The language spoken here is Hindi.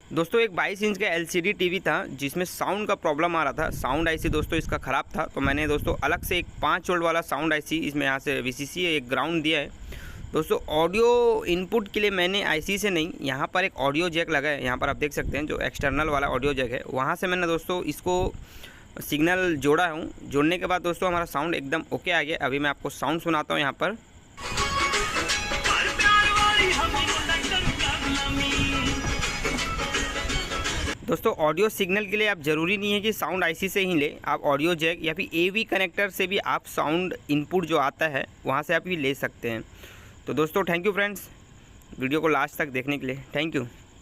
दोस्तों एक 22 इंच का LCD टीवी था जिसमें साउंड का प्रॉब्लम आ रहा था। साउंड आईसी दोस्तों इसका ख़राब था, तो मैंने दोस्तों अलग से एक 5 वोल्ट वाला साउंड आईसी इसमें यहाँ से VCC एक ग्राउंड दिया है। दोस्तों ऑडियो इनपुट के लिए मैंने आईसी से नहीं, यहाँ पर एक ऑडियो जैक लगा है, यहाँ पर आप देख सकते हैं जो एक्सटर्नल वाला ऑडियो जैक है, वहाँ से मैंने दोस्तों इसको सिग्नल जोड़ा हूँ। जोड़ने के बाद दोस्तों हमारा साउंड एकदम ओके आ गया। अभी मैं आपको साउंड सुनाता हूँ यहाँ पर। दोस्तों ऑडियो सिग्नल के लिए आप ज़रूरी नहीं है कि साउंड आईसी से ही लें, आप ऑडियो जैक या फिर AV कनेक्टर से भी आप साउंड इनपुट जो आता है वहाँ से आप भी ले सकते हैं। तो दोस्तों थैंक यू फ्रेंड्स, वीडियो को लास्ट तक देखने के लिए थैंक यू।